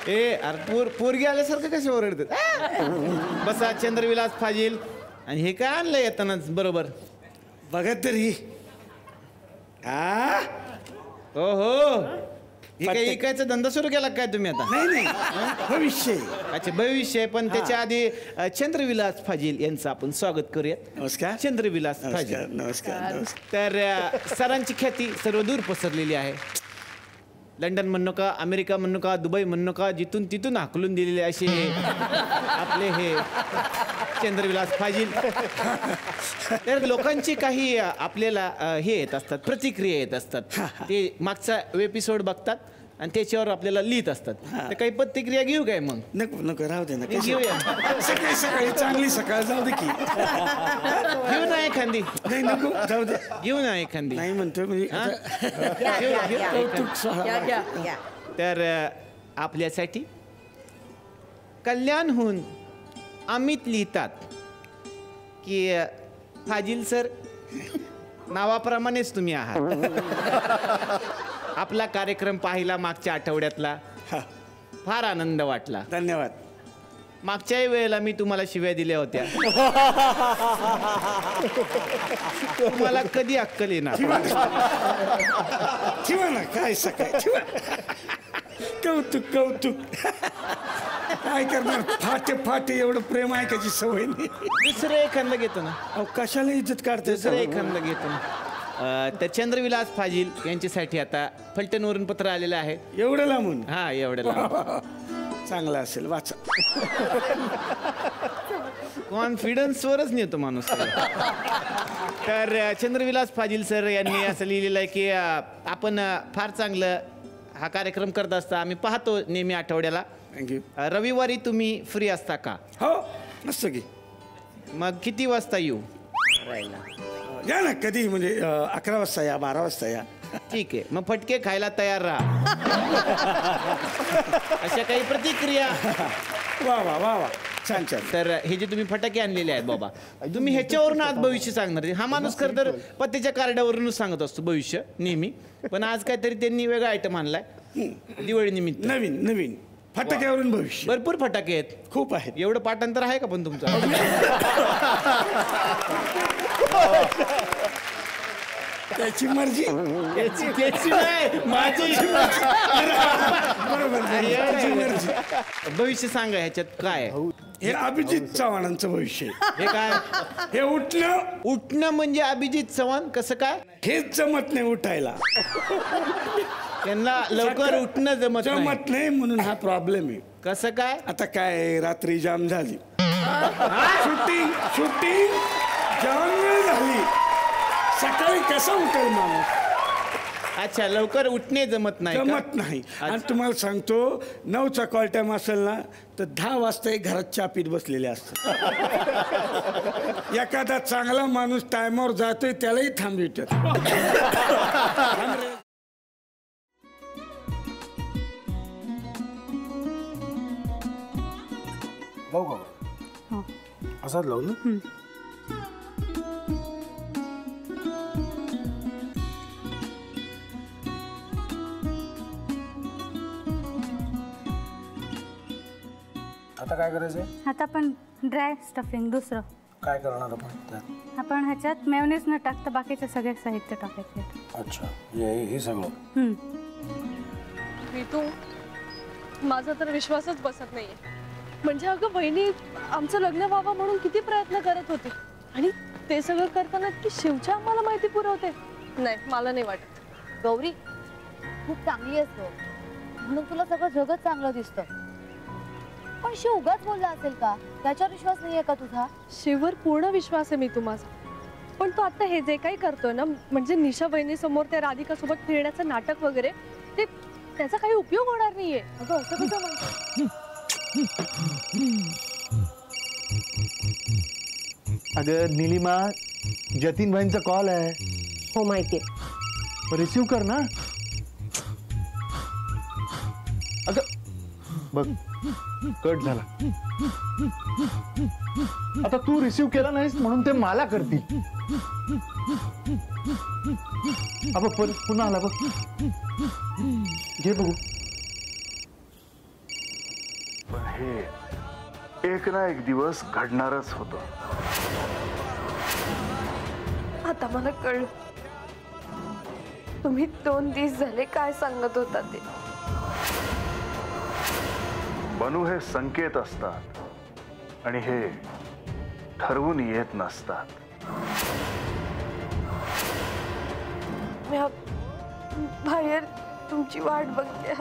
ए अरे पोरगी आल्यासारखं कसे ओरडतात. बसा चंद्रविलास फाजील. आणि हे काय आणलं येतानाच बरोबर बघा तरी. हो हो, हे काही इकायचा धंदा सुरू केला काय तुम्ही आता? नाही भविष्य. अच्छा भविष्य. पण त्याच्या आधी चंद्रविलास फाजील यांचं आपण स्वागत करूयात. नमस्कार. चंद्रविलास फाजील. नमस्कार. तर सरांची ख्याती सर्वदूर पसरलेली आहे. लंडन म्हणू का, अमेरिका म्हणू का, दुबई म्हणू का, जिथून तिथून हाकलून दिलेले असे आपले हे चंद्रविलास फाजील. तर लोकांची काही आपल्याला हे येत असतात, प्रतिक्रिया येत असतात. ते मागचा एपिसोड बघतात आणि त्याच्यावर आपल्याला लिहित असतात. तर काही प्रतिक्रिया घेऊ काय मग? नको नको, राहू दे ना. घेऊया. सकाळी सकाळी चांगली सकाळ जाऊ दे की. घेऊ ना एखादी. नाही नको, जाऊ दे. घेऊ ना एखादी. नाही म्हणतोय म्हणजे कौतुक सोहळा. तर आपल्यासाठी कल्याणहून अमित लिहितात की फाजील सर, नावाप्रमाणेच तुम्ही आहात. आपला कार्यक्रम पाहिला मागच्या आठवड्यातला, फार आनंद वाटला. धन्यवाद. मागच्याही वेळेला मी तुम्हाला शिव्या दिल्या होत्या. तुम्हाला कधी अक्कल येणार? ठेवा ना, काय सकाळ ठेवा. कौतुक कौतुक. काय करणार, फाटे फाटे एवढं प्रेम ऐकायची सवय नाही. दुसरं एखादं घेतो ना. अहो कशाला इज्जत काढते. दुसरं एखादं घेतो ना. तर चंद्रविलास फाजील यांच्यासाठी आता फलटणवरून पत्र आलेलं आहे. एवढं लांबून? हा, एवढं लांबून. चांगला असेल, वाचा. कॉन्फिडन्सवरच नेतो माणूस. तर चंद्रविलास फाजील सर यांनी असं लिहिलेलं आहे की आपण फार चांगलं हा कार्यक्रम करत असता. आम्ही पाहतो नेहमी आठवड्याला. थँक्यू. रविवारी तुम्ही फ्री असता का? हो मस्त की. मग किती वाजता येऊ? या ना कधी, म्हणजे 11 वाजता या, 12 वाजता या. ठीक आहे, मग फटके खायला तयार राहा. अशा काही प्रतिक्रिया. वा वा वा वा, छान छान. तर हे जे तुम्ही फटाके आणलेले आहेत बाबा, तुम्ही ह्याच्यावरून आज भविष्य सांगणार. हा माणूस खरं तर पत्त्याच्या कार्डावरूनच सांगत असतो भविष्य नेहमी. पण आज काहीतरी त्यांनी वेगळा आयटम आणलाय दिवाळी निमित्त. नवीन नवीन फटाक्यावरून भविष्य. भरपूर फटाके आहेत, खूप आहेत. एवढं पाठांतर आहे का पण तुमचं? त्याची मर्जी. त्याची नाही, माझी. बरोबर. भविष्य सांगा ह्याच्यात काय. हे अभिजित चव्हाणांचं भविष्य. हे काय? हे उठणं म्हणजे अभिजित चव्हाण कसं काय? हेच जमत नाही उठायला. त्यांना लवकर उठणं जमत नाही म्हणून हा प्रॉब्लेम आहे. कसं काय? आता काय, रात्री जाम झाली, शूटिंग जाम वेळ झाली, सकाळी कसं उठेल माणूस? अच्छा, लवकर उठणे जमत नाही. आणि तुम्हाला सांगतो, 9चा कॉल टाइम असेल ना तर 10 वाजता घरात चहा पीत बसलेले असतात. एखादा चांगला माणूस टायमावर जातोय त्यालाही थांबवितात. लावू का? असाच लावू ना. आता काय करायचंय? आता आपण ड्राय स्टफिंग दुसरं काय करणार आपण त्यात? आपण ह्याच्यात मेयोनीज न टाकता बाकीचे सगळे साहित्य टाकायचे. अच्छा, हे सगळं. ऋतू, माझा तर विश्वासच बसत नाहीये. म्हणजे अगं बहिणी आमचं लग्न व्हावं म्हणून किती प्रयत्न करत होती, आणि ते सगळं करताना ती शिवच्या आम्हाला माहिती पुरवते. नाही, मला नाही वाटत. गौरी खूप चांगली असतो म्हणून तुला सगळं जगत चांगलं दिसतं, पण शिव उगाच बोलला असेल का? त्याच्यावर विश्वास नाहीये का तुझा? शिववर पूर्ण विश्वास आहे मी तुम्हाला, पण तो आता हे जे काही करतोय ना, म्हणजे निशा बहिणी समोर त्या राधिका सोबत फिरण्याचं नाटक वगैरे, ते त्याचा काही उपयोग होणार नाहीये. अगं असं कसं म्हणतो? अगं निलिमा, जतीन भाईंचा कॉल आहे. हो माहितीये. रिसीव कर ना. अगं बघ, कट झाला. आता तू रिसीव केला नाहीस म्हणून ते मला करतील. पुन्हा आला बघ, घे बघू. पण हे एक ना एक दिवस घडणारच होतं. आता मला कळलं तुम्ही 2 दिवस झाले काय सांगत होता ते. बनू हे संकेत असतात आणि हे ठरवून येत नसतात. मी बाहेर तुमची वाट बघते.